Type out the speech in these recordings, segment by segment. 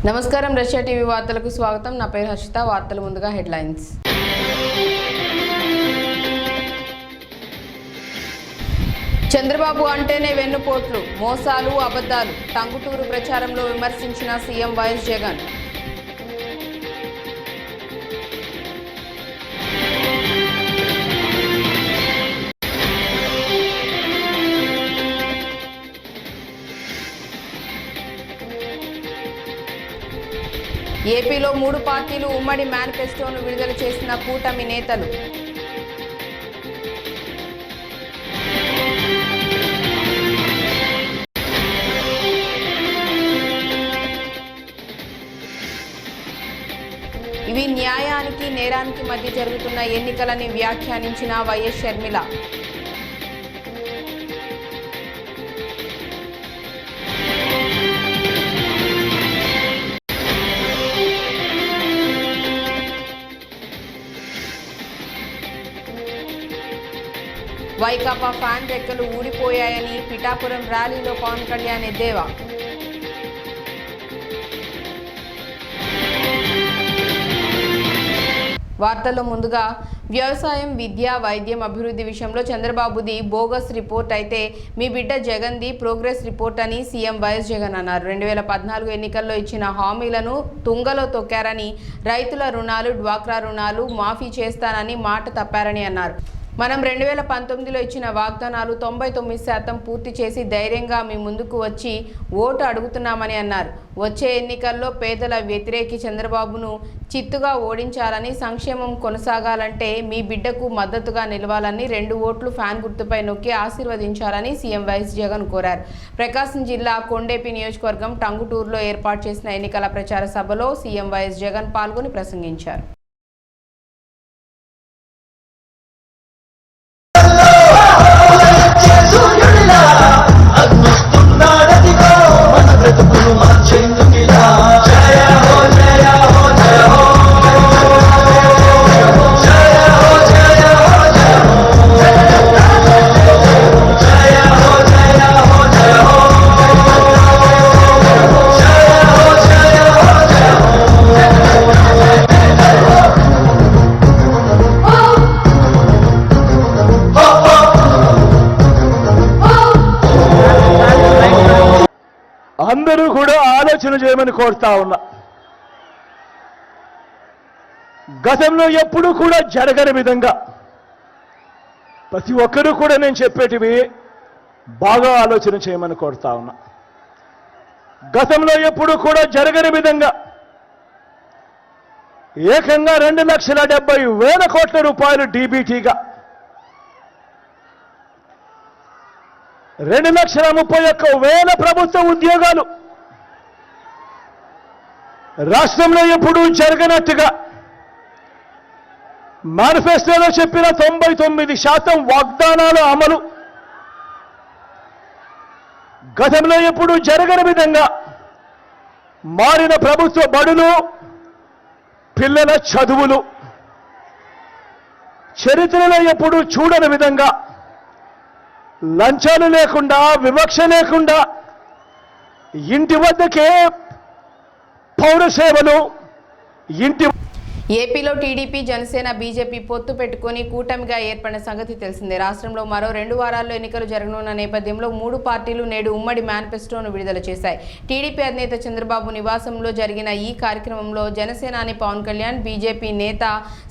నమస్కారం Russia TV వార్తలకు స్వాగతం. నా పేరు హర్షిత. వార్తల ముందుగా హెడ్లైన్స్. చంద్రబాబు అంటేనే వెన్నుపోట్లు, మోసాలు, అబద్ధాలు. టంగుటూరు ప్రచారంలో విమర్శించిన సీఎం వైఎస్ జగన్. ఏపీలో 3 పార్టీలు ఉమ్మడి మేనిఫెస్టోను విడుదల చేసిన కూటమి నేతలు. ఇవి న్యాయానికి నేరానికి మధ్య జరుగుతున్న ఎన్నికలని వ్యాఖ్యానించిన వైఎస్ షర్మిల. వైకాపా ఫ్యాన్ రెక్కలు ఊడిపోయాయని పిఠాపురం ర్యాలీలో పవన్ కళ్యాణ్ ఎద్దేవా. వార్తల్లో ముందుగా వ్యవసాయం, విద్య, వైద్యం, అభివృద్ధి విషయంలో చంద్రబాబుది బోగస్ రిపోర్ట్ అయితే మీ బిడ్డ జగన్ది ప్రోగ్రెస్ రిపోర్ట్ అని సీఎం వైఎస్ జగన్ అన్నారు. 2014 ఎన్నికల్లో ఇచ్చిన హామీలను తుంగలో తొక్కారని, రైతుల రుణాలు, డ్వాక్రా రుణాలు మాఫీ చేస్తానని మాట తప్పారని అన్నారు. మనం 2019లో ఇచ్చిన వాగ్దానాలు 99% పూర్తి చేసి ధైర్యంగా మీ ముందుకు వచ్చి ఓటు అడుగుతున్నామని అన్నారు. వచ్చే ఎన్నికల్లో పేదల వ్యతిరేకి చంద్రబాబును చిత్తుగా ఓడించాలని, సంక్షేమం కొనసాగాలంటే మీ బిడ్డకు మద్దతుగా నిలవాలని 2 ఓట్లు ఫ్యాన్ గుర్తుపై నొక్కి ఆశీర్వదించాలని సీఎం వైఎస్ జగన్ కోరారు. ప్రకాశం జిల్లా కొండేపి నియోజకవర్గం టంగుటూరులో ఏర్పాటు చేసిన ఎన్నికల ప్రచార సభలో సీఎం వైఎస్ జగన్ పాల్గొని ప్రసంగించారు. అందరూ కూడా ఆలోచన చేయమని కోరుతా ఉన్నా. గతంలో ఎప్పుడూ కూడా జరగని విధంగా ప్రతి ఒక్కరూ కూడా నేను చెప్పేటివి బాగా ఆలోచన చేయమని కోరుతా ఉన్నా. గతంలో ఎప్పుడూ కూడా జరగని విధంగా ఏకంగా 2,70,000 కోట్ల రూపాయలు డీబీటీగా 2,31,000 ప్రభుత్వ ఉద్యోగాలు రాష్ట్రంలో ఎప్పుడూ జరగనట్టుగా మేనిఫెస్టోలో చెప్పిన 99% వాగ్దానాల అమలు, గతంలో ఎప్పుడూ జరగని విధంగా మారిన ప్రభుత్వ బడులు, పిల్లల చదువులు, చరిత్రలో ఎప్పుడూ చూడని విధంగా లంచాలు లేకుండా, వివక్ష లేకుండా ఇంటి వద్దకే పౌర సేవలు, ఇంటి. ఏపీలో టీడీపీ, జనసేన, బీజేపీ పొత్తు పెట్టుకుని కూటమిగా ఏర్పడిన సంగతి తెలిసిందే. రాష్ట్రంలో మరో 2 వారాల్లో ఎన్నికలు జరగనున్న నేపథ్యంలో 3 పార్టీలు నేడు ఉమ్మడి మేనిఫెస్టోను విడుదల చేశాయి. టీడీపీ అధినేత చంద్రబాబు నివాసంలో జరిగిన ఈ కార్యక్రమంలో జనసేనాని పవన్ కళ్యాణ్, బీజేపీ నేత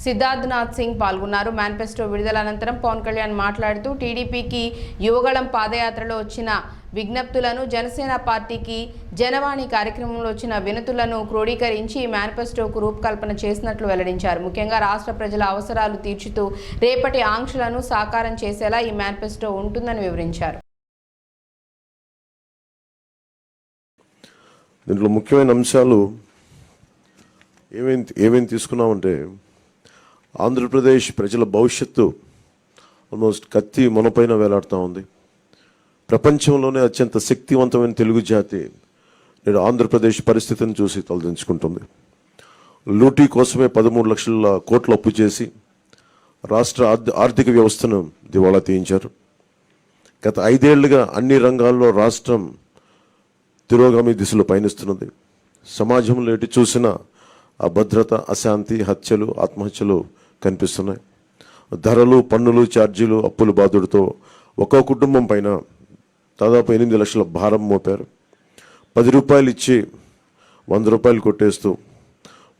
సిద్ధార్థనాథ్ సింగ్ పాల్గొన్నారు. మేనిఫెస్టో విడుదల అనంతరం పవన్ కళ్యాణ్ మాట్లాడుతూ టీడీపీకి యువగళం పాదయాత్రలో వచ్చిన విజ్ఞప్తులను, జనసేన పార్టీకి జనవాణి కార్యక్రమంలో వచ్చిన వినతులను క్రోడీకరించి మేనిఫెస్టోకు రూపకల్పన చేసినట్లు వెల్లడించారు. ముఖ్యంగా రాష్ట్ర ప్రజల అవసరాలు తీర్చుతూ రేపటి ఆంక్షలను సాకారం చేసేలా ఈ మేనిఫెస్టో ఉంటుందని వివరించారు. దీంట్లో ముఖ్యమైన అంశాలు ఏమేమి తీసుకున్నామంటే, ఆంధ్రప్రదేశ్ ప్రజల భవిష్యత్తు ఆల్మోస్ట్ కత్తి మొనపైన వేలాడుతూ ఉంది. ప్రపంచంలోనే అత్యంత శక్తివంతమైన తెలుగు జాతి నేడు ఆంధ్రప్రదేశ్ పరిస్థితిని చూసి తలదించుకుంటుంది. లూటీ కోసమే 13 లక్షల కోట్లు అప్పు చేసి రాష్ట్ర ఆర్థిక వ్యవస్థను దివాళా తీయించారు. గత 5 ఏళ్లుగా అన్ని రంగాల్లో రాష్ట్రం తిరోగామి దిశలో పయనిస్తున్నది. సమాజంలో ఎటు చూసినా అభద్రత, అశాంతి, హత్యలు, ఆత్మహత్యలు కనిపిస్తున్నాయి. ధరలు, పన్నులు, ఛార్జీలు, అప్పుల బాధుడితో ఒక్కో కుటుంబం పైన దాదాపు 8 లక్షల భారం మోపారు. 10 రూపాయలు ఇచ్చి 100 రూపాయలు కొట్టేస్తూ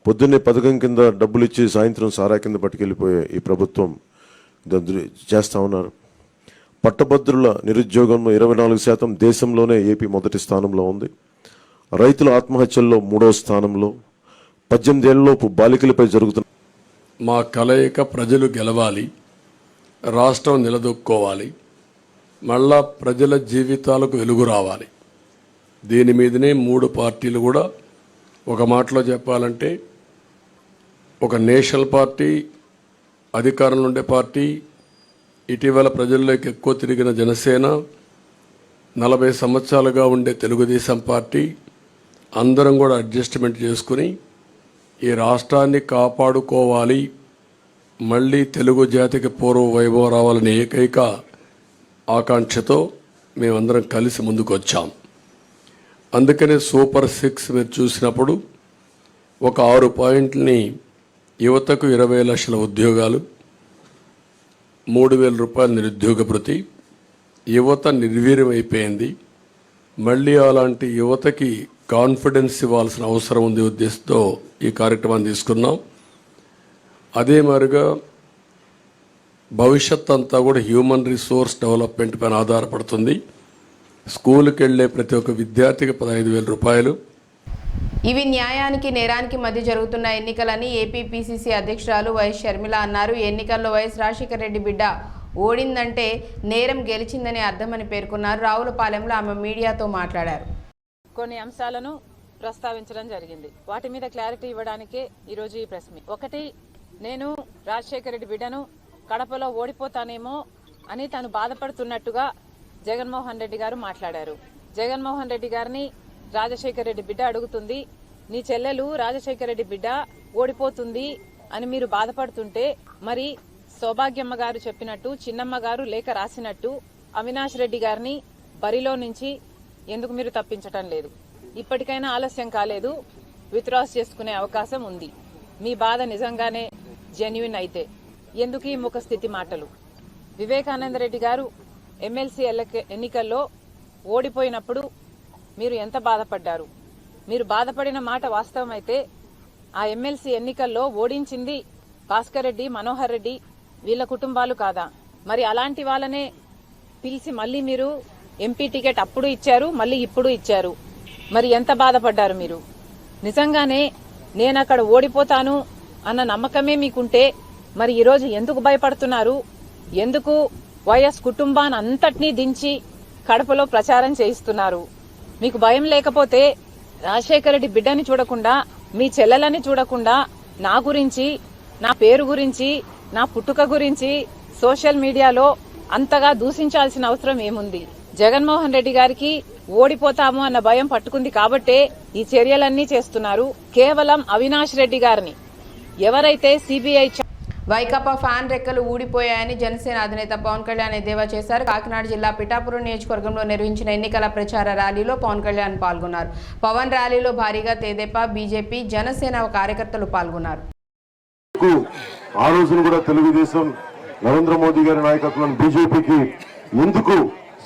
పొద్దున్నే పథకం కింద డబ్బులు ఇచ్చి సాయంత్రం సారా కింద పట్టుకెళ్ళిపోయే ఈ ప్రభుత్వం చేస్తూ ఉన్నారు. పట్టభద్రుల నిరుద్యోగంలో 24%, దేశంలోనే ఏపీ మొదటి స్థానంలో ఉంది. రైతుల ఆత్మహత్యల్లో 3వ స్థానంలో. 18 ఏళ్లలోపు బాలికలపై జరుగుతున్న మా కలయిక ప్రజలు గెలవాలి, రాష్ట్రం నిలదొక్కోవాలి, మళ్ళా ప్రజల జీవితాలకు వెలుగు రావాలి. దీని మీదనే 3 పార్టీలు కూడా ఒక మాటలో చెప్పాలంటే ఒక నేషనల్ పార్టీ, అధికారంలో ఉండే పార్టీ, ఇటీవల ప్రజల్లోకి ఎక్కువ తిరిగిన జనసేన, 40 సంవత్సరాలుగా ఉండే తెలుగుదేశం పార్టీ అందరం కూడా అడ్జస్ట్మెంట్ చేసుకుని ఈ రాష్ట్రాన్ని కాపాడుకోవాలి, మళ్ళీ తెలుగు జాతికి పూర్వ వైభవం రావాలనే ఏకైక ఆకాంక్షతో మేమందరం కలిసి ముందుకు వచ్చాం. అందుకనే సూపర్ 6 మీరు చూసినప్పుడు ఒక 6 పాయింట్లని యువతకు 20 లక్షల ఉద్యోగాలు, 3,000 రూపాయల నిరుద్యోగ భృతి. యువత నిర్వీర్యం అయిపోయింది. మళ్ళీ అలాంటి యువతకి కాన్ఫిడెన్స్ ఇవ్వాల్సిన అవసరం ఉంది ఉద్దేశంతో ఈ కార్యక్రమాన్ని తీసుకున్నాం. అదే మాదిరిగా భవిష్యత్ అంతా కూడా హ్యూమన్ రిసోర్స్ డెవలప్మెంట్ పైన ఆధారపడుతుంది. స్కూల్కి వెళ్ళే ప్రతి ఒక్క విద్యార్థికి 15,000 రూపాయలు. ఇవి న్యాయానికి నేరానికి మధ్య జరుగుతున్న ఎన్నికలని ఏపీ పీసీసీ అధ్యక్షురాలు వైఎస్ షర్మిల అన్నారు. ఎన్నికల్లో వైఎస్ రాజశేఖర రెడ్డి బిడ్డ ఓడిందంటే నేరం గెలిచిందని అర్థమని పేర్కొన్నారు. రావులపాలెంలో ఆమె మీడియాతో మాట్లాడారు. కొన్ని అంశాలను ప్రస్తావించడం జరిగింది. వాటి మీద క్లారిటీ ఇవ్వడానికే ఈరోజు ఈ ప్రెస్ మీట్. ఒకటి, నేను రాజశేఖర రెడ్డి బిడ్డను కడపలో ఓడిపోతానేమో అని తను బాధపడుతున్నట్టుగా జగన్మోహన్ రెడ్డి గారు మాట్లాడారు. జగన్మోహన్ రెడ్డి గారిని రాజశేఖర రెడ్డి బిడ్డ అడుగుతుంది, నీ చెల్లెలు రాజశేఖర రెడ్డి బిడ్డ ఓడిపోతుంది అని మీరు బాధపడుతుంటే మరి సౌభాగ్యమ్మ గారు చెప్పినట్టు, చిన్నమ్మ గారు లేఖ రాసినట్టు అవినాష్ రెడ్డి గారిని బరిలో నుంచి ఎందుకు మీరు తప్పించటం లేదు? ఇప్పటికైనా ఆలస్యం కాలేదు, విత్డ్రాస్ చేసుకునే అవకాశం ఉంది. మీ బాధ నిజంగానే జెన్యున్ అయితే ఎందుకు ఈ ముఖ స్థితి మాటలు? వివేకానంద రెడ్డి గారు ఎమ్మెల్సీ ఎన్నికల్లో ఓడిపోయినప్పుడు మీరు ఎంత బాధపడ్డారు? మీరు బాధపడిన మాట వాస్తవమైతే ఆ ఎమ్మెల్సీ ఎన్నికల్లో ఓడించింది భాస్కర్ రెడ్డి, మనోహర్ రెడ్డి వీళ్ళ కుటుంబాలు కాదా? మరి అలాంటి వాళ్ళనే పిలిచి మళ్ళీ మీరు ఎంపీ టికెట్ అప్పుడు ఇచ్చారు, మళ్ళీ ఇప్పుడు ఇచ్చారు. మరి ఎంత బాధపడ్డారు మీరు? నిజంగానే నేను అక్కడ ఓడిపోతాను అన్న నమ్మకమే మీకుంటే మరి ఈరోజు ఎందుకు భయపడుతున్నారు? ఎందుకు వైఎస్ కుటుంబాన్ని అంతటినీ దించి కడపలో ప్రచారం చేయిస్తున్నారు? మీకు భయం లేకపోతే రాజశేఖర రెడ్డి బిడ్డని చూడకుండా, మీ చెల్లెలని చూడకుండా నా గురించి, నా పేరు గురించి, నా పుట్టుక గురించి సోషల్ మీడియాలో అంతగా దూషించాల్సిన అవసరం ఏముంది? జగన్మోహన్ రెడ్డి గారికి ఓడిపోతాము అన్న భయం పట్టుకుంది కాబట్టే ఈ చర్యలన్నీ చేస్తున్నారు. కేవలం అవినాష్ రెడ్డి గారిని ఎవరైతే సిబిఐ వైకాపా ఫ్యాన్ రెక్కలు ఊడిపోయాయని జనసేన అధినేత పవన్ కళ్యాణ్ ఎద్దేవా చేశారు. కాకినాడ జిల్లా పిఠాపురం నియోజకవర్గంలో నిర్వహించిన ఎన్నికల ప్రచార ర్యాలీలో పవన్ కళ్యాణ్ పాల్గొన్నారు. పవన్ ర్యాలీలో భారీగా తెదేపా, బీజేపీ, జనసేన కార్యకర్తలు పాల్గొన్నారు. ఆ రోజున కూడా తెలుగుదేశం నరేంద్ర మోదీ గారి నాయకత్వంలో బీజేపీకి ఎందుకు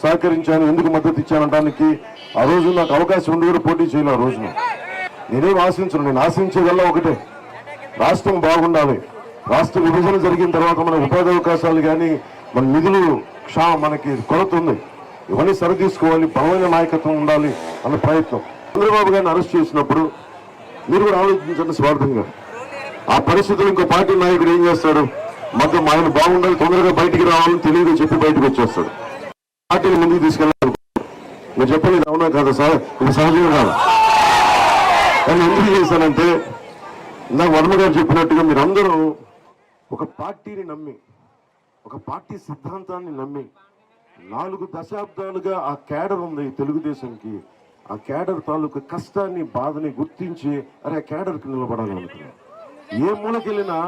సహకరించాను, ఎందుకు మద్దతు ఇచ్చానడానికి ఆ రోజు నాకు అవకాశం ఉండి కూడా పోటీ చేయను. ఆ రోజున నేనేం ఆశించను. నేను ఆశించేదల్లా ఒకటే, రాష్ట్రం బాగుండాలి. రాష్ట్ర విభజన జరిగిన తర్వాత మన ఉపాధి అవకాశాలు కానీ మన నిధులు మనకి కొరత ఉంది. ఇవన్నీ సరితీసుకోవాలి, బలమైన నాయకత్వం ఉండాలి అన్న ప్రయత్నం. చంద్రబాబు గారిని అరెస్ట్ చేసినప్పుడు మీరు కూడా ఆలోచించండి స్వార్థంగా. ఆ పరిస్థితులు ఇంకో పార్టీ నాయకుడు ఏం చేస్తాడు? మొత్తం ఆయన బాగుండాలి, తొందరగా బయటికి రావాలని తెలియదు చెప్పి బయటకు వచ్చేస్తాడు. పార్టీని ముందుకు తీసుకెళ్ళాలి. మీరు చెప్పండి, ఇది అవునా కాదా సార్? ఇది సహజంగా కాదు. కానీ ఎందుకు చేశానంటే నాకు వర్మ గారు చెప్పినట్టుగా మీరందరూ ఒక పార్టీని నమ్మి, ఒక పార్టీ సిద్ధాంతాన్ని నమ్మి 4 దశాబ్దాలుగా ఆ క్యాడర్ ఉంది తెలుగుదేశంకి. ఆ క్యాడర్ తాలూకు కష్టాన్ని, బాధని గుర్తించి అరే ఆ క్యాడర్కి నిలబడాలి అనుకున్నాను. ఏ మూలకెళ్ళినా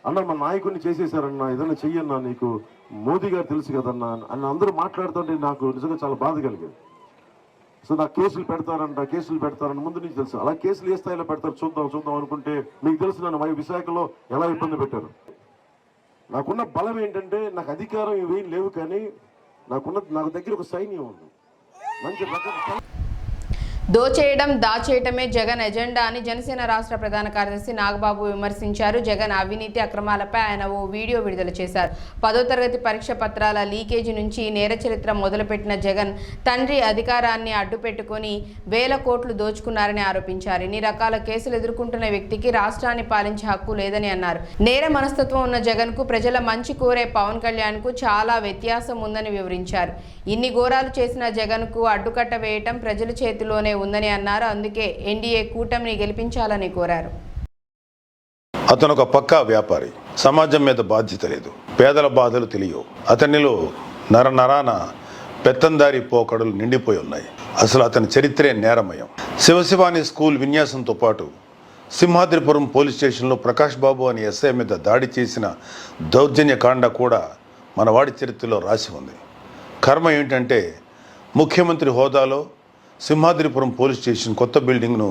అన్న మా నాయకుడిని చేసేసారన్నా, ఏదన్నా చెయ్యన్నా, నీకు మోదీ గారు తెలుసు కదన్నా అని అందరూ మాట్లాడుతుంటే నాకు నిజంగా చాలా బాధ కలిగేది. సో నాకు కేసులు పెడతారని ముందు నుంచి తెలుసు. అలా కేసులు ఏ స్థాయిలో పెడతారు చూద్దాం అనుకుంటే మీకు తెలుసు నన్ను విశాఖలో ఎలా ఇబ్బంది పెట్టారు. నాకున్న బలం ఏంటంటే నాకు అధికారం ఇవేం లేవు, కానీ నాకు దగ్గర ఒక సైన్యం ఉంది. మంచి దోచేయడం దాచేయటమే జగన్ ఎజెండా అని జనసేన రాష్ట్ర ప్రధాన కార్యదర్శి నాగబాబు విమర్శించారు. జగన్ అవినీతి అక్రమాలపై ఆయన ఓ వీడియో విడుదల చేశారు. 10వ తరగతి పరీక్ష పత్రాల లీకేజీ నుంచి నేర చరిత్ర మొదలుపెట్టిన జగన్ తండ్రి అధికారాన్ని అడ్డుపెట్టుకుని వేల కోట్లు దోచుకున్నారని ఆరోపించారు. ఇన్ని రకాల కేసులు ఎదుర్కొంటున్న వ్యక్తికి రాష్ట్రాన్ని పాలించే హక్కు లేదని అన్నారు. నేర మనస్తత్వం ఉన్న జగన్ కు ప్రజల మంచి కోరే పవన్ కళ్యాణ్ కు చాలా వ్యత్యాసం ఉందని వివరించారు. ఇన్ని ఘోరాలు చేసిన జగన్ కు అడ్డుకట్ట వేయటం ప్రజల చేతిలోనే ఉందని అన్నారు. అందుకే ఎన్డీఏ కూటమిని గెలిపించాలని కోరారు. అతను ఒక పక్కా వ్యాపారి, సమాజం మీద బాధ్యత లేదు, పేదల బాధలు తెలియవు. అతనిలో నరనరాన పెత్తందారి పోకడలు నిండిపోయి ఉన్నాయి. అసలు అతని చరిత్రే నేరమయం. శివశివాని స్కూల్ విన్యాసంతో పాటు సింహాద్రిపురం పోలీస్ స్టేషన్లో ప్రకాష్ బాబు అనే ఎస్ఐ మీద దాడి చేసిన దౌర్జన్యకాండ కూడా మన వాడి చరిత్రలో రాసి ఉంది. కర్మ ఏంటంటే ముఖ్యమంత్రి హోదాలో సింహాద్రిపురం పోలీస్ స్టేషన్ కొత్త బిల్డింగ్ను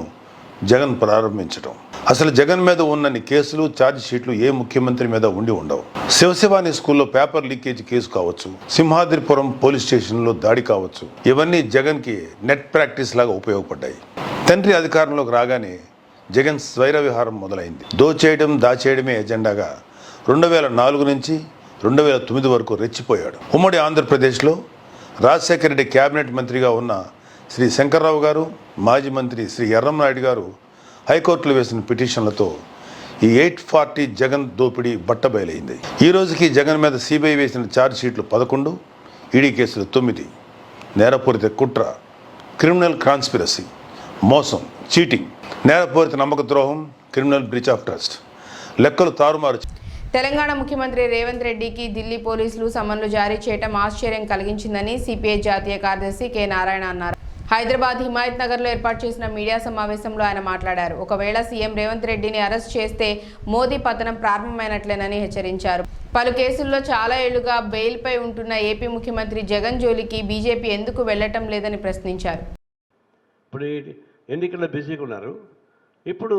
జగన్ ప్రారంభించడం. అసలు జగన్ మీద ఉన్నన్ని కేసులు, ఛార్జ్ షీట్లు ఏ ముఖ్యమంత్రి మీద ఉండి ఉండవు. శివశివాని స్కూల్లో పేపర్ లీకేజ్ కేసు కావచ్చు, సింహాద్రిపురం పోలీస్ స్టేషన్లో దాడి కావచ్చు, ఇవన్నీ జగన్కి నెట్ ప్రాక్టీస్ లాగా ఉపయోగపడ్డాయి. తండ్రి అధికారంలోకి రాగానే జగన్ స్వైర విహారం మొదలైంది. దోచేయడం దాచేయడమే ఎజెండాగా 2004 నుంచి 2009 వరకు రెచ్చిపోయాడు. ఉమ్మడి ఆంధ్రప్రదేశ్లో రాజశేఖర రెడ్డి కేబినెట్ మంత్రిగా ఉన్న శ్రీ శంకర్రావు గారు, మాజీ మంత్రి శ్రీ ఎర్రంనాయుడు గారు హైకోర్టులో వేసిన పిటిషన్లతో ఈ 840 జగన్ దోపిడీ బట్టబయలైంది. ఈ రోజుకి జగన్ మీద సిబిఐ వేసిన ఛార్జ్ షీట్లు 11, ఈడీ కేసులు 9. నేరపూరిత కుట్ర, క్రిమినల్ కాన్స్పిరసీ, మోసం, చీటింగ్, నేరపూరిత నమ్మక ద్రోహం, క్రిమినల్ బ్రీచ్ ఆఫ్ ట్రస్ట్, లెక్కలు తారుమారు. తెలంగాణ ముఖ్యమంత్రి రేవంత్ రెడ్డికి ఢిల్లీ పోలీసులు సమన్లు జారీ చేయడం ఆశ్చర్యం కలిగించిందని సిపిఐ జాతీయ కార్యదర్శి కె నారాయణ అన్నారు. హైదరాబాద్ హిమాయత్ నగర్లో ఏర్పాటు చేసిన మీడియా సమావేశంలో ఆయన మాట్లాడారు. ఒకవేళ సీఎం రేవంత్ రెడ్డిని అరెస్ట్ చేస్తే మోదీ పతనం ప్రారంభమైనట్లేనని హెచ్చరించారు. పలు కేసుల్లో చాలా ఏళ్లుగా బెయిల్పై ఉంటున్న ఏపీ ముఖ్యమంత్రి జగన్ జోలికి బీజేపీ ఎందుకు వెళ్లటం లేదని ప్రశ్నించారు. ఇప్పుడు ఎన్నికల్లో బిజీగా ఉన్నారు. ఇప్పుడు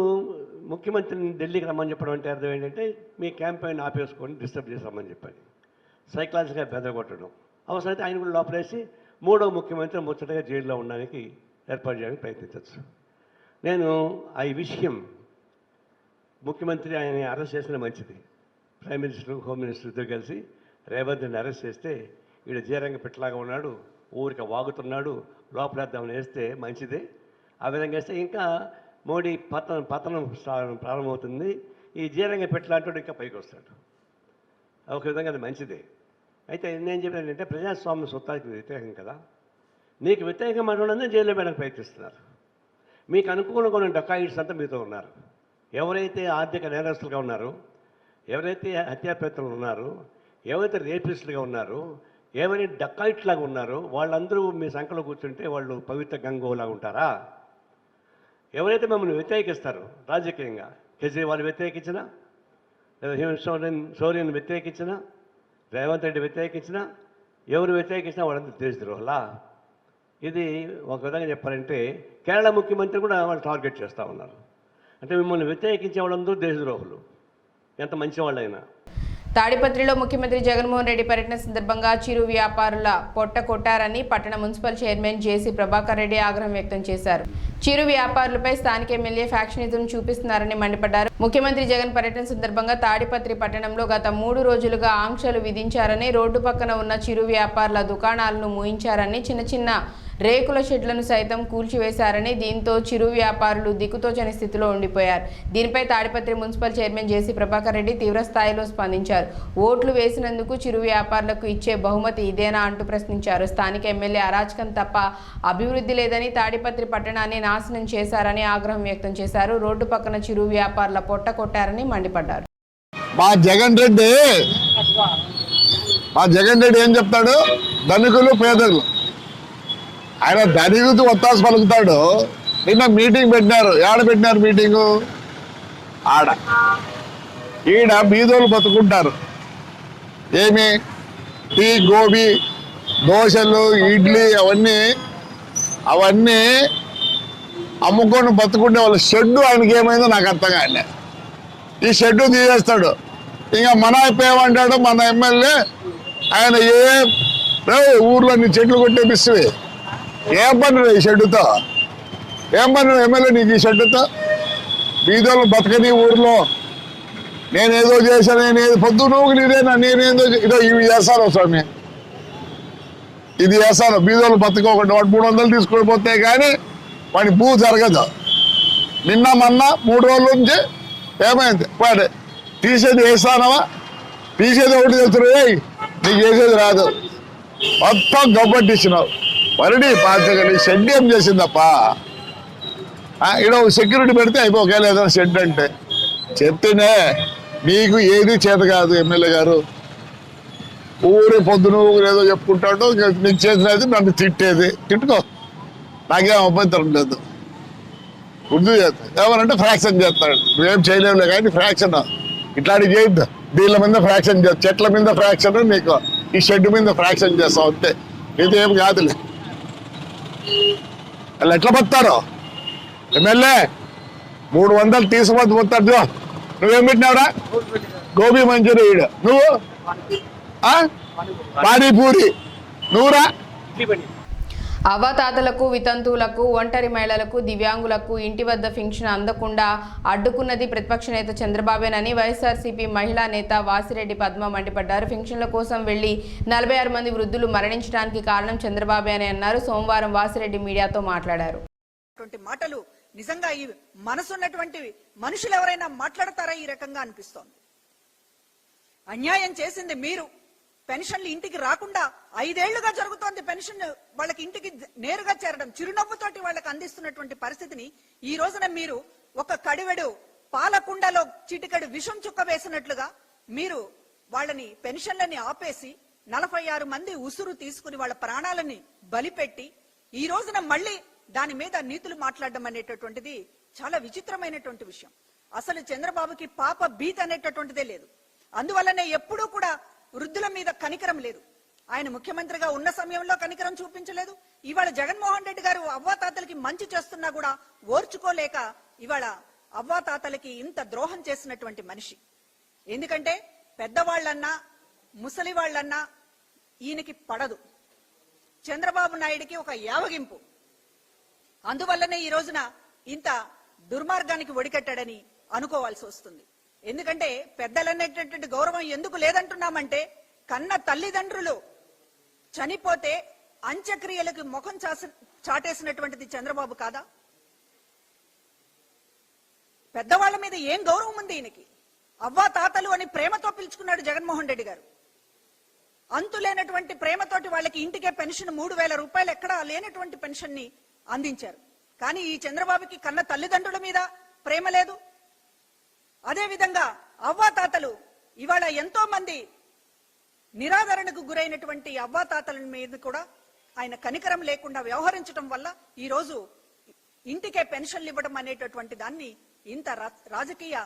ముఖ్యమంత్రిని ఢిల్లీకి రమ్మని చెప్పడం అంటే అర్థం ఏంటంటే మీ క్యాంపెయిన్ ఆపేసుకొని డిస్టర్బ్ చేసామని చెప్పాలి. సైకలాజికల్గా బెదరగొట్టడం. అవసరమైతే ఆయన కూడా లోపలేసి 3వ ముఖ్యమంత్రి ముచ్చటగా జైల్లో ఉండడానికి ఏర్పాటు చేయడానికి ప్రయత్నించవచ్చు. నేను ఈ విషయం ముఖ్యమంత్రి ఆయన అరెస్ట్ చేసిన మంచిది. ప్రైమ్ మినిస్టర్, హోమ్ మినిస్టర్ ఇద్దరు కలిసి రేవంత్ని అరెస్ట్ చేస్తే ఈడ జీరంగ పెట్టలాగా ఉన్నాడు, ఊరికి వాగుతున్నాడు, లోపలేద్దామని వేస్తే మంచిదే. ఆ విధంగా వేస్తే ఇంకా మోడీ పతనం ప్రారంభమవుతుంది. ఈ జీరంగ పెట్టలాంటి ఇంకా పైకి వస్తాడు. ఒక విధంగా అది మంచిదే. అయితే నేను చెప్పానంటే ప్రజాస్వామ్య సొత్తానికి వ్యతిరేకం కదా. మీకు వ్యతిరేకం మాట్లాడడం జైల్లో పెట్టడానికి ప్రయత్నిస్తున్నారు. మీకు అనుకూలంగా ఉన్న డకాయిట్స్ అంతా మీతో ఉన్నారు. ఎవరైతే ఆర్థిక నేరస్తులుగా ఉన్నారో, ఎవరైతే హత్యాప్రయత్నాలు ఉన్నారో, ఎవరైతే రేపిస్టులుగా ఉన్నారో, ఎవరైతే డకాయిట్లాగా ఉన్నారో వాళ్ళందరూ మీ సంఖ్యలో కూర్చుంటే వాళ్ళు పవిత్ర గంగోలాగా ఉంటారా? ఎవరైతే మమ్మల్ని వ్యతిరేకిస్తారు రాజకీయంగా, కేజ్రీవాల్ వ్యతిరేకించినా, లేదా హేమంత్ సోరెన్ వ్యతిరేకించినా, రేవంత్ రెడ్డి వ్యతిరేకించినా, ఎవరు వ్యతిరేకించినా వాళ్ళంతా దేశద్రోహులా? ఇది ఒక విధంగా చెప్పాలంటే కేరళ ముఖ్యమంత్రి కూడా వాళ్ళు టార్గెట్ చేస్తూ ఉన్నారు. అంటే మిమ్మల్ని వ్యతిరేకించే వాళ్ళందరూ దేశద్రోహులు, ఎంత మంచివాళ్ళైనా. తాడిపత్రిలో ముఖ్యమంత్రి జగన్మోహన్ రెడ్డి పర్యటన సందర్భంగా చిరు వ్యాపారుల పొట్ట కొట్టారని పట్టణ మున్సిపల్ చైర్మన్ జేసీ ప్రభాకర్ రెడ్డి ఆగ్రహం వ్యక్తం చేశారు. చిరు వ్యాపారులపై స్థానిక ఎమ్మెల్యే ఫ్యాక్షనిజం చూపిస్తున్నారని మండిపడ్డారు. ముఖ్యమంత్రి జగన్ పర్యటన సందర్భంగా తాడిపత్రి పట్టణంలో గత 3 రోజులుగా ఆంక్షలు విధించారని, రోడ్డు పక్కన ఉన్న చిరు వ్యాపారుల దుకాణాలను మూయించారని, చిన్న రేకుల షెడ్లను సైతం కూల్చివేశారని, దీంతో చిరు వ్యాపారులు దిక్కుతోచని స్థితిలో ఉండిపోయారు. దీనిపై తాడిపత్రి మున్సిపల్ చైర్మన్ జేసీ ప్రభాకర్ రెడ్డి తీవ్రస్థాయిలో స్పందించారు. ఓట్లు వేసినందుకు చిరు వ్యాపారులకు ఇచ్చే బహుమతి ఇదేనా అంటూ ప్రశ్నించారు. స్థానిక ఎమ్మెల్యే అరాచకం తప్ప అభివృద్ధి లేదని, తాడిపత్రి పట్టణాన్ని నాశనం చేశారని ఆగ్రహం వ్యక్తం చేశారు. రోడ్డు పక్కన చిరు వ్యాపారుల పొట్ట కొట్టారని మండిపడ్డారు. మా జగన్ రెడ్డి ఏం చెప్తాడు? ధనికులు పేదలు, ఆయన ధనికుతూ ఒత్తాసు పలుకుతాడు. నిన్న మీటింగ్ పెట్టినారు. ఏడ పెట్టినారు మీటింగు? ఆడ. ఈడ బీదోళ్ళు బతుకుంటారు. ఏమి టీ, గోబీ, దోశలు, ఇడ్లీ అవన్నీ అవన్నీ అమ్ముకొని బతుకుంటే వాళ్ళ షెడ్డు ఆయనకి ఏమైందో నాకు అర్థం కాలే. ఈ షెడ్డు తీసేస్తాడు. ఇంకా మన అయిపోయామంటాడు మన ఎమ్మెల్యే. ఆయన ఊర్లో నీ చెట్లు కొట్టేపిస్తుంది. ఏం పని ఈ షెడ్డుతో? ఏం పని ఎమ్మెల్యే నీకు ఈ షెడ్డుతో? బీదోళ్ళు బతకని ఊర్లో నేనేదో చేశాను, నేనేదో పొద్దు నువ్వు నీదేనా, నేనేదో ఇదో ఇవి చేస్తాను స్వామి, ఇది చేస్తాను. బీదోళ్ళు బతకోకుండా వాడు 300 తీసుకొని పోతే కానీ వాడి భూ జరగదు. నిన్న మొన్న 3 రోజుల నుంచి ఏమైంది? వాడు తీసేది వేస్తానవా? తీసేది ఒకటి తెలుసు, నీకు చేసేది రాదు. మొత్తం గబ్బట్టిచ్చినావు. వరడి పాచగలి షెడ్ ఏం చేసిందప్ప? ఇక్కడ సెక్యూరిటీ పెడితే అయిపోకేలేదు ఏదైనా షెడ్ అంటే. చెప్తేనే నీకు ఏది చేత కాదు ఎమ్మెల్యే గారు. ఊరే పొద్దున ఏదో చెప్పుకుంటాడు, నీకు చేసినది నన్ను తిట్టేది. తిట్టుకో, నాకేం అభ్యంతరం లేదు. ఉర్దూ చేస్తాడు ఏమనంటే ఫ్రాక్షన్ చేస్తాడు. నువ్వేం చేయలేవులే కానీ ఫ్రాక్షన్ ఇట్లాంటివి చేయొద్దు. దీళ్ళ మీద ఫ్రాక్షన్ చేస్తా, చెట్ల మీద ఫ్రాక్షన్, నీకు ఈ షెడ్ మీద ఫ్రాక్షన్ చేస్తావు అంతే. ఇది ఏం కాదులే. వాళ్ళు ఎట్లా బతారు? ఎమ్మెల్యే 300 తీసుకుపోతే పోతాడు. నువ్వేం పెట్టినావురా? గోబీ మంచూరియా. నువ్వు పానీపూరి. నువ్వురా? అవ్వాతాతలకు, వితంతువులకు, ఒంటరి మహిళలకు, దివ్యాంగులకు ఇంటి వద్ద పింఛన్ అందకుండా అడ్డుకున్నది ప్రతిపక్ష నేత చంద్రబాబేనని వైఎస్ఆర్సీపీ మహిళా నేత వాసిరెడ్డి పద్మ మండిపడ్డారు. పింఛన్ల కోసం వెళ్లి 46 మంది వృద్ధులు మరణించడానికి కారణం చంద్రబాబే అని అన్నారు. సోమవారం వాసిరెడ్డి మీడియాతో మాట్లాడారు. మాటలు నిజంగా ఈ మనసున్నటువంటి మనుషులు ఎవరైనా మాట్లాడతారా ఈ రకంగా అనిపిస్తోంది. అన్యాయం చేసింది మీరు. పెన్షన్లు ఇంటికి రాకుండా 5 ఏళ్లుగా జరుగుతోంది. పెన్షన్ వాళ్ళకి ఇంటికి నేరుగా చేరడం, చిరునవ్వుతోటి వాళ్ళకి అందిస్తున్నటువంటి పరిస్థితిని ఈ రోజున మీరు ఒక కడివెడు పాలకుండలో చిటికెడు విషం చుక్క వేసినట్లుగా మీరు వాళ్ళని పెన్షన్లని ఆపేసి 46 మంది ఉసురు తీసుకుని వాళ్ళ ప్రాణాలని బలిపెట్టి ఈ రోజున మళ్ళీ దాని మీద నీతులు మాట్లాడడం అనేటటువంటిది చాలా విచిత్రమైనటువంటి విషయం. అసలు చంద్రబాబుకి పాప భీతి అనేటటువంటిదే లేదు. అందువల్లనే ఎప్పుడూ కూడా వృద్ధుల మీద కనికరం లేదు. ఆయన ముఖ్యమంత్రిగా ఉన్న సమయంలో కనికరం చూపించలేదు. ఇవాళ జగన్మోహన్ రెడ్డి గారు అవ్వాతాతలకి మంచి చేస్తున్నా కూడా ఓర్చుకోలేక ఇవాళ అవ్వాతాతలకి ఇంత ద్రోహం చేసినటువంటి మనిషి. ఎందుకంటే పెద్దవాళ్ళన్నా ముసలి వాళ్ళన్నా ఈయనకి పడదు. చంద్రబాబు నాయుడికి ఒక యావగింపు. అందువల్లనే ఈ రోజున ఇంత దుర్మార్గానికి ఒడికట్టాడని అనుకోవాల్సి వస్తుంది. ఎందుకంటే పెద్దలనేటటువంటి గౌరవం ఎందుకు లేదంటున్నామంటే కన్న తల్లిదండ్రులు చనిపోతే అంత్యక్రియలకు ముఖం చాటేసినటువంటిది చంద్రబాబు కాదా? పెద్దవాళ్ల మీద ఏం గౌరవం ఉంది ఈయనకి? అవ్వా తాతలు అని ప్రేమతో పిలుచుకున్నాడు జగన్మోహన్ రెడ్డి గారు. అంతులేనటువంటి ప్రేమతోటి వాళ్ళకి ఇంటికే పెన్షన్ 3000 రూపాయలు ఎక్కడా లేనటువంటి పెన్షన్ ని అందించారు. కానీ ఈ చంద్రబాబుకి కన్న తల్లిదండ్రుల మీద ప్రేమ లేదు. అదే విధంగా అవ్వాతాతలు ఇవాళ ఎంతో మంది నిరాదరణకు గురైనటువంటి అవ్వాతాతల మీద కూడా ఆయన కనికరం లేకుండా వ్యవహరించడం వల్ల ఈ రోజు ఇంటికే పెన్షన్లు ఇవ్వడం అనేటటువంటి దాన్ని ఇంత రాజకీయ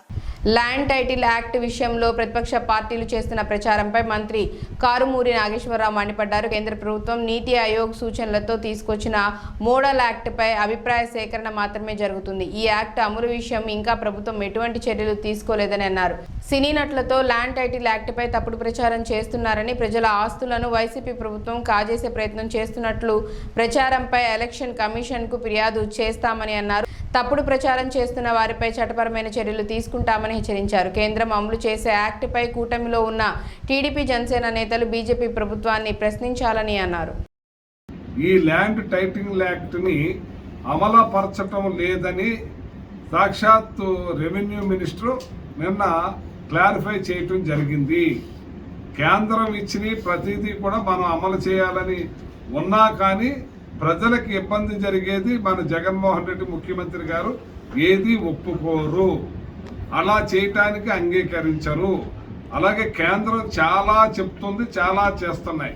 ల్యాండ్ టైటిల్ యాక్ట్ విషయంలో ప్రతిపక్ష పార్టీలు చేస్తున్న ప్రచారంపై మంత్రి కారుమూరి నాగేశ్వరరావు మండిపడ్డారు. కేంద్ర ప్రభుత్వం నీతి ఆయోగ్ సూచనలతో తీసుకొచ్చిన మోడల్ యాక్ట్పై అభిప్రాయ సేకరణ మాత్రమే జరుగుతుంది. ఈ యాక్ట్ అమలు విషయం ఇంకా ప్రభుత్వం ఎటువంటి చర్యలు తీసుకోలేదని అన్నారు. సినీ నటులతో ల్యాండ్ టైటిల్ యాక్ట్పై తప్పుడు ప్రచారం చేస్తున్నారని, ప్రజల ఆస్తులను వైసీపీ ప్రభుత్వం కాజేసే ప్రయత్నం చేస్తున్నట్లు ప్రచారంపై ఎలక్షన్ కమిషన్కు ఫిర్యాదు చేస్తామని అన్నారు. తప్పుడు ప్రచారం చేస్తున్న వారిపై చట్టపరమైన చర్యలు తీసుకుంటామని హెచ్చరించారు. కేంద్రం అమలు చేసే యాక్ట్పై కూటమిలో ఉన్న టీడీపీ జనసేన నేతలు బీజేపీ ప్రభుత్వాన్ని ప్రశ్నించాలని అన్నారు. ఈ ల్యాండ్ టైటిల్ యాక్ట్ని అమలుపరచటం లేదని సాక్షాత్తు రెవెన్యూ మినిస్టర్ నిన్న క్లారిఫై చేయటం జరిగింది. కేంద్రం ఇచ్చిన ప్రతిదీ కూడా మనం అమలు చేయాలని ఉన్నా కానీ ప్రజలకు ఇబ్బంది జరిగేది మన జగన్మోహన్ రెడ్డి ముఖ్యమంత్రి గారు ఏది ఒప్పుకోరు, అలా చేయటానికి అంగీకరించరు. అలాగే కేంద్రం చాలా చెప్తుంది, చాలా చేస్తున్నాయి,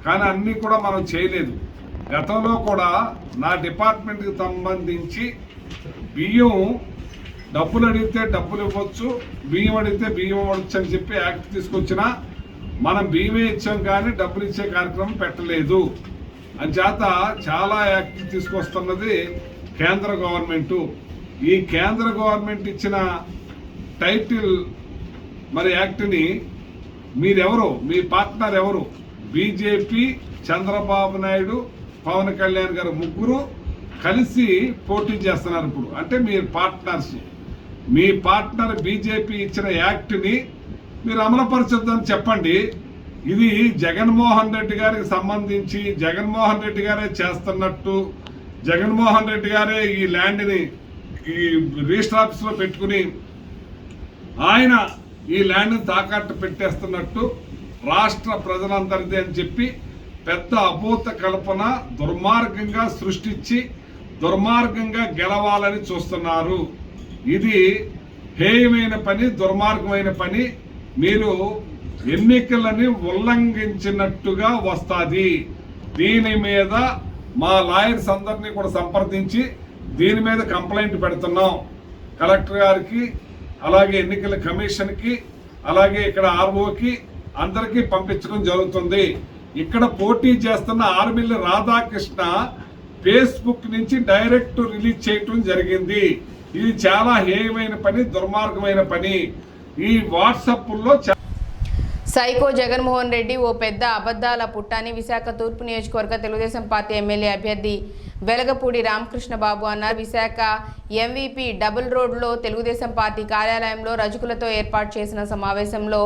కానీ అన్నీ కూడా మనం చేయలేదు. గతంలో కూడా నా డిపార్ట్మెంట్కి సంబంధించి బియ్యం డబ్బులు అడిగితే డబ్బులు ఇవ్వచ్చు, బియ్యం అడిగితే బియ్యం ఇవ్వచ్చు అని చెప్పి యాక్ట్ తీసుకొచ్చినా మనం బియ్యమే ఇచ్చాం కానీ డబ్బులు ఇచ్చే కార్యక్రమం పెట్టలేదు. అంచేత చాలా యాక్ట్ తీసుకొస్తున్నది కేంద్ర గవర్నమెంటు. ఈ కేంద్ర గవర్నమెంట్ ఇచ్చిన టైటిల్ మరి యాక్ట్ని మీరెవరు, మీ పార్ట్నర్ ఎవరు? బీజేపీ, చంద్రబాబు నాయుడు, పవన్ కళ్యాణ్ గారు ముగ్గురు కలిసి పోటీ చేస్తున్నారు ఇప్పుడు. అంటే మీరు పార్ట్నర్స్. మీ పార్ట్నర్ బీజేపీ ఇచ్చిన యాక్ట్ని మీరు అమలుపరచొద్దని చెప్పండి. ఇది జగన్మోహన్ రెడ్డి గారికి సంబంధించి జగన్మోహన్ రెడ్డి గారే చేస్తున్నట్టు, జగన్మోహన్ రెడ్డి గారే ఈ ల్యాండ్ని ఈ రిజిస్టర్ ఆఫీస్లో పెట్టుకుని ఆయన ఈ ల్యాండ్ని తాకట్టు పెట్టేస్తున్నట్టు రాష్ట్ర ప్రజలందరిది అని చెప్పి పెద్ద అభూత కల్పన దుర్మార్గంగా సృష్టించి దుర్మార్గంగా గెలవాలని చూస్తున్నారు. ఇది హేయమైన పని, దుర్మార్గమైన పని. మీరు ఎన్నికలని ఉల్లంఘించినట్టుగా వస్తుంది. దీని మీద మా లాయర్స్ అందరినీ కూడా సంప్రదించి దీని మీద కంప్లైంట్ పెడుతున్నాం కలెక్టర్ గారికి, అలాగే ఎన్నికల కమిషన్కి, అలాగే ఇక్కడ ఆర్ఓకి అందరికీ పంపించడం జరుగుతుంది. ఇక్కడ పోటీ చేస్తున్న ఆర్మిల్లి రాధాకృష్ణ ఫేస్బుక్ నుంచి డైరెక్ట్ రిలీజ్ చేయటం జరిగింది. ఇది చాలా హేయమైన పని, దుర్మార్గమైన పని. ఈ వాట్సాప్లో సైకో జగన్మోహన్ రెడ్డి ఓ పెద్ద అబద్ధాల పుట్టాని విశాఖ తూర్పు నియోజకవర్గ తెలుగుదేశం పార్టీ ఎమ్మెల్యే అభ్యర్థి వెలగపూడి రామకృష్ణ బాబు అన్నారు. విశాఖ ఎంవీపీ డబుల్ రోడ్లో తెలుగుదేశం పార్టీ కార్యాలయంలో రజకులతో ఏర్పాటు చేసిన సమావేశంలో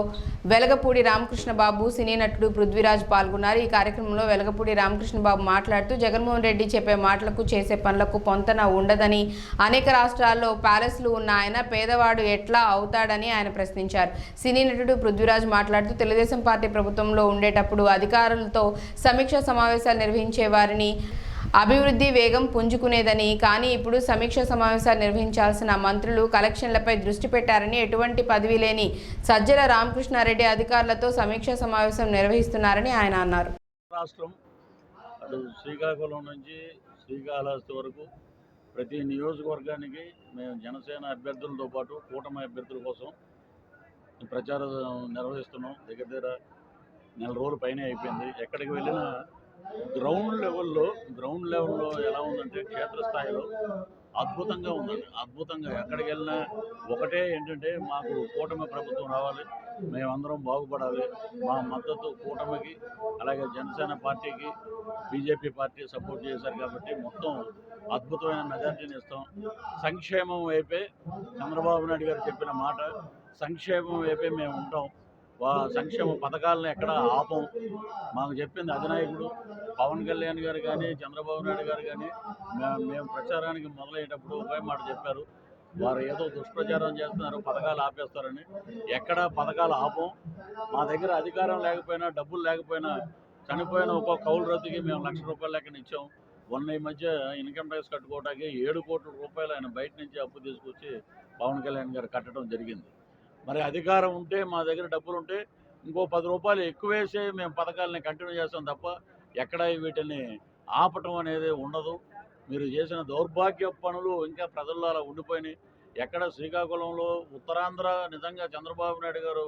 వెలగపూడి రామకృష్ణ బాబు, సినీ నటుడు పృథ్వీరాజ్ పాల్గొన్నారు. ఈ కార్యక్రమంలో వెలగపూడి రామకృష్ణ బాబు మాట్లాడుతూ జగన్మోహన్ రెడ్డి చెప్పే మాటలకు చేసే పనులకు పొంతన ఉండదని, అనేక రాష్ట్రాల్లో ప్యాలెస్లు ఉన్న ఆయన పేదవాడు ఎట్లా అవుతాడని ఆయన ప్రశ్నించారు. సినీ నటుడు పృథ్వీరాజ్ మాట్లాడుతూ తెలుగుదేశం పార్టీ ప్రభుత్వంలో ఉండేటప్పుడు అధికారులతో సమీక్ష సమావేశాలు నిర్వహించే వారిని అభివృద్ధి వేగం పుంజుకునేదని, కానీ ఇప్పుడు సమీక్ష సమావేశాలు నిర్వహించాల్సిన మంత్రులు కలెక్షన్లపై దృష్టి పెట్టారని, ఎటువంటి పదవి లేని సజ్జల రామకృష్ణారెడ్డి అధికారులతో సమీక్ష సమావేశం నిర్వహిస్తున్నారని ఆయన అన్నారు. రాష్ట్రం అటు శ్రీకాకుళం నుంచి శ్రీకాళహస్తి వరకు ప్రతి నియోజకవర్గానికి మేము జనసేన అభ్యర్థులతో పాటు కూటమి అభ్యర్థుల కోసం ప్రచారం నిర్వహిస్తున్నాం. దగ్గర నెల రోజుల పైనే అయిపోయింది. ఎక్కడికి వెళ్ళినా గ్రౌండ్ లెవెల్లో ఎలా ఉందంటే క్షేత్రస్థాయిలో అద్భుతంగా ఉందండి. అద్భుతంగా ఎక్కడికి వెళ్ళినా ఒకటే ఏంటంటే మాకు కూటమి ప్రభుత్వం రావాలి, మేమందరం బాగుపడాలి, మా మద్దతు కూటమికి అలాగే జనసేన పార్టీకి బీజేపీ పార్టీ సపోర్ట్ చేశారు కాబట్టి మొత్తం అద్భుతమైన మెజార్టీని ఇస్తాం. సంక్షేమం వైపే చంద్రబాబు నాయుడు గారు చెప్పిన మాట, సంక్షేమం వైపే మేము ఉంటాం. సంక్షేమ పథకాలను ఎక్కడ ఆపం. మాకు చెప్పింది అధినాయకుడు పవన్ కళ్యాణ్ గారు కానీ చంద్రబాబు నాయుడు గారు కానీ మేము ప్రచారానికి మొదలయ్యేటప్పుడు ఒకే మాట చెప్పారు, వారు ఏదో దుష్ప్రచారం చేస్తున్నారు, పథకాలు ఆపేస్తారని. ఎక్కడ పథకాలు ఆపం. మా దగ్గర అధికారం లేకపోయినా డబ్బులు లేకపోయినా చనిపోయిన ఒక్కొక్క కౌలు రద్దుకి మేము ₹1,00,000 లెక్కన ఇచ్చాం. ఈ మధ్య ఇన్కమ్ ట్యాక్స్ కట్టుకోవడానికి ₹7 కోట్ల ఆయన బయట నుంచి అప్పు తీసుకొచ్చి పవన్ కళ్యాణ్ గారు కట్టడం జరిగింది. మరి అధికారం ఉంటే మా దగ్గర డబ్బులు ఉంటే ఇంకో ₹10 ఎక్కువేసే మేము పథకాలని కంటిన్యూ చేస్తాం తప్ప ఎక్కడ వీటిని ఆపటం అనేది ఉండదు. మీరు చేసిన దౌర్భాగ్య పనులు ఇంకా ప్రజల్లో అలా ఉండిపోయినాయి. ఎక్కడ శ్రీకాకుళంలో ఉత్తరాంధ్ర నిజంగా చంద్రబాబు నాయుడు గారు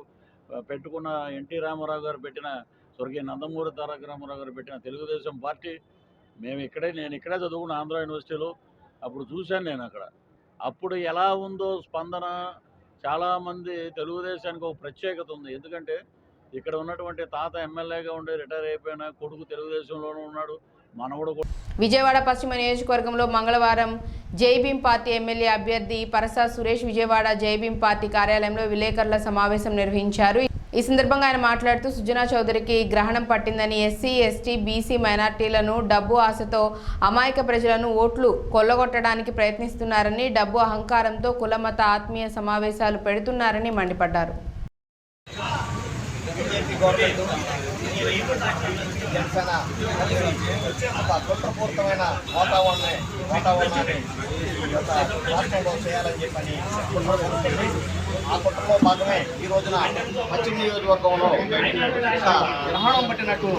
పెట్టుకున్న ఎన్టీ రామారావు గారు పెట్టిన స్వర్గీయ నందమూరి తారక రామారావు గారు పెట్టిన తెలుగుదేశం పార్టీ నేను ఇక్కడే చదువుకున్న ఆంధ్ర యూనివర్సిటీలో. అప్పుడు చూశాను నేను అక్కడ. అప్పుడు ఎలా ఉందో స్పందన. చాలామంది తెలుగుదేశానికి ఒక ప్రత్యేకత ఉంది. ఎందుకంటే ఇక్కడ ఉన్నటువంటి తాత ఎమ్మెల్యేగా ఉండి రిటైర్ అయిపోయిన కొడుకు తెలుగుదేశంలోనూ ఉన్నాడు, మనవడు. విజయవాడ పశ్చిమ నియోజకవర్గంలో మంగళవారం జైభీం పార్టీ ఎమ్మెల్యే అభ్యర్థి పరసా సురేష్ విజయవాడ జైభీం పార్టీ కార్యాలయంలో విలేకరుల సమావేశం నిర్వహించారు. ఈ సందర్భంగా ఆయన మాట్లాడుతూ సుజనా చౌదరికి గ్రహణం పట్టిందని, ఎస్సీ, ఎస్టీ, బీసీ మైనార్టీలను డబ్బు ఆశతో అమాయక ప్రజలను ఓట్లు కొల్లగొట్టడానికి ప్రయత్నిస్తున్నారని, డబ్బు అహంకారంతో కులమత ఆత్మీయ సమావేశాలు పెడుతున్నారని మండిపడ్డారు. కుట్రపూరితమైన వాతావరణాన్ని రాష్ట్రంలో చేయాలని చెప్పని ఆ కుట్రలో భాగమే ఈ రోజున పశ్చిమ నియోజకవర్గంలో గ్రహణం పట్టినట్టు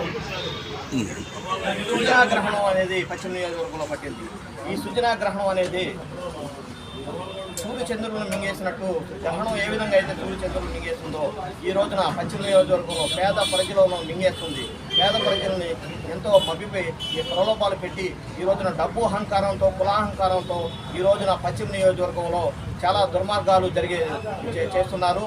సుజనా గ్రహణం అనేది పశ్చిమ నియోజకవర్గంలో పట్టింది. ఈ సుజనా గ్రహణం అనేది సూర్యచంద్రులను మింగేసినట్టు గ్రహణం ఏ విధంగా అయితే సూర్యచంద్రులను మింగేస్తుందో ఈ రోజున పశ్చిమ నియోజకవర్గంలో పేద ప్రజలను మింగేస్తుంది. పేద ప్రజల్ని ఎంతో మభ్యపై ఈ ప్రలోభాలు పెట్టి ఈ రోజున డబ్బు అహంకారంతో కులాహంకారంతో ఈ రోజున పశ్చిమ నియోజకవర్గంలో చాలా దుర్మార్గాలు చేస్తున్నారు.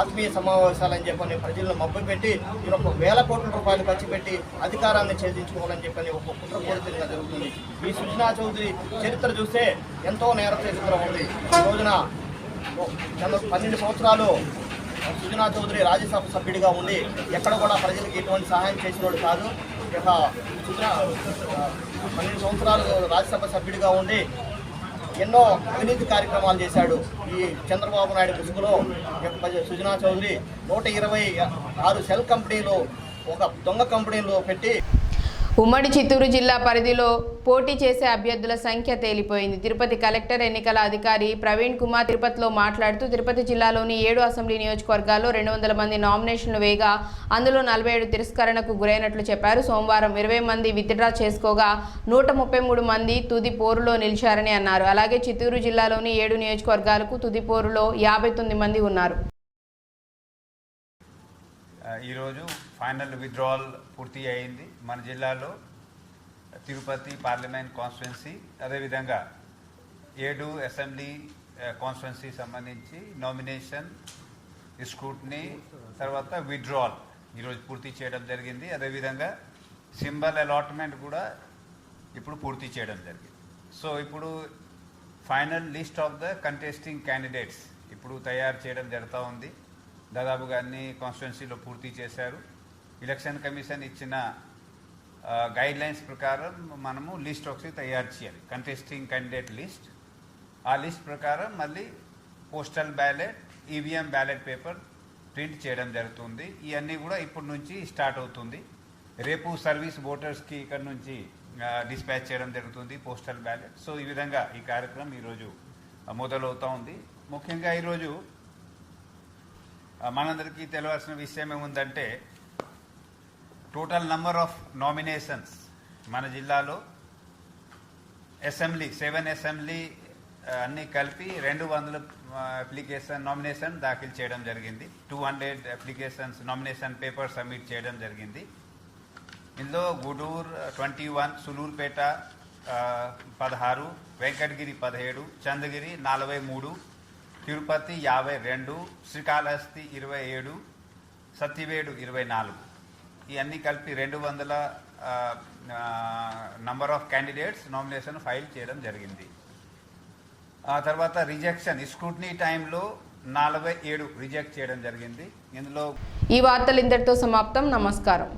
ఆత్మీయ సమావేశాలని చెప్పని ప్రజలను మభ్యపెట్టి ఈరోజు వేల కోట్ల రూపాయలు ఖర్చు పెట్టి అధికారాన్ని ఛేదించుకోవాలని చెప్పని ఒక కుట్రపూరితంగా జరుగుతుంది. ఈ సుజనా చౌదరి చరిత్ర చూస్తే ఎంతో నేర చరిత్ర ఉంది. ఈ రోజున 12 సంవత్సరాలు సుజనా చౌదరి రాజ్యసభ సభ్యుడిగా ఉండి ఎక్కడ కూడా ప్రజలకు ఎటువంటి సహాయం చేసినోడు కాదు. ఇక సుజనా 12 సంవత్సరాలు రాజ్యసభ సభ్యుడిగా ఉండి ఎన్నో అవినీతి కార్యక్రమాలు చేశాడు. ఈ చంద్రబాబు నాయుడు ముసుగులో సుజనా చౌదరి 126 సెల్ కంపెనీలు, ఒక దొంగ కంపెనీలు పెట్టి ఉమ్మడి చిత్తూరు జిల్లా పరిధిలో పోటీ చేసే అభ్యర్థుల సంఖ్య తేలిపోయింది. తిరుపతి కలెక్టర్ ఎన్నికల అధికారి ప్రవీణ్ కుమార్ తిరుపతిలో మాట్లాడుతూ తిరుపతి జిల్లాలోని 7 అసెంబ్లీ నియోజకవర్గాల్లో 200 మంది నామినేషన్లు వేయగా అందులో 47 తిరస్కరణకు గురైనట్లు చెప్పారు. సోమవారం 20 మంది విత్డ్రా చేసుకోగా 133 మంది తుది పోరులో నిలిచారని అన్నారు. అలాగే చిత్తూరు జిల్లాలోని 7 నియోజకవర్గాలకు తుది పోరులో 59 మంది ఉన్నారు. ఈరోజు ఫైనల్ విత్డ్రావల్ పూర్తి అయింది. మన జిల్లాలో తిరుపతి పార్లమెంట్ కాన్స్టిట్యున్సీ, అదేవిధంగా 7 అసెంబ్లీ కాన్స్టిట్యున్సీ సంబంధించి నామినేషన్, స్క్రూటినీ, తర్వాత విత్డ్రావల్ ఈరోజు పూర్తి చేయడం జరిగింది. అదేవిధంగా సింబల్ అలాట్మెంట్ కూడా ఇప్పుడు పూర్తి చేయడం జరిగింది. సో ఇప్పుడు final list of the contesting candidates ఇప్పుడు తయారు చేయడం జరుగుతూ ఉంది. దాదాపుగా అన్ని కాన్స్టిట్యున్సీలో పూర్తి చేశారు. ఎలక్షన్ కమిషన్ ఇచ్చిన గైడ్ లైన్స్ ప్రకారం మనము లిస్ట్ ఒకటి తయారు చేయాలి, కంటెస్టింగ్ క్యాండిడేట్ లిస్ట్. ఆ లిస్ట్ ప్రకారం మళ్ళీ postal ballot, EVM ballot paper print చేయడం జరుగుతుంది. ఇవన్నీ కూడా ఇప్పటి నుంచి స్టార్ట్ అవుతుంది. రేపు సర్వీస్ ఓటర్స్కి ఇక్కడ నుంచి డిస్పాచ్ చేయడం జరుగుతుంది పోస్టల్ బ్యాలెట్. సో ఈ విధంగా ఈ కార్యక్రమం ఈరోజు మొదలవుతూ ఉంది. ముఖ్యంగా ఈరోజు మనందరికీ తెలియాల్సిన విషయం ఏముందంటే టోటల్ నంబర్ ఆఫ్ నామినేషన్స్ మన జిల్లాలో అసెంబ్లీ 7 అసెంబ్లీ అన్నీ కలిపి 200 అప్లికేషన్ నామినేషన్ దాఖలు చేయడం జరిగింది. 200 అప్లికేషన్స్ నామినేషన్ పేపర్ సబ్మిట్ చేయడం జరిగింది. ఇందులో గూడూరు 21, సులూరుపేట 16, వెంకటగిరి 17, చంద్రగిరి 43, తిరుపతి 52, శ్రీకాళహస్తి 27, సత్యవేడు 24, ఇవన్నీ కలిపి 200 number of candidates nomination file చేయడం జరిగింది. ఆ తర్వాత రిజెక్షన్ స్క్రూటినీ టైంలో 47 రిజెక్ట్ చేయడం జరిగింది. ఇందులో ఈ వార్తలు ఇంతటితో సమాప్తం. నమస్కారం.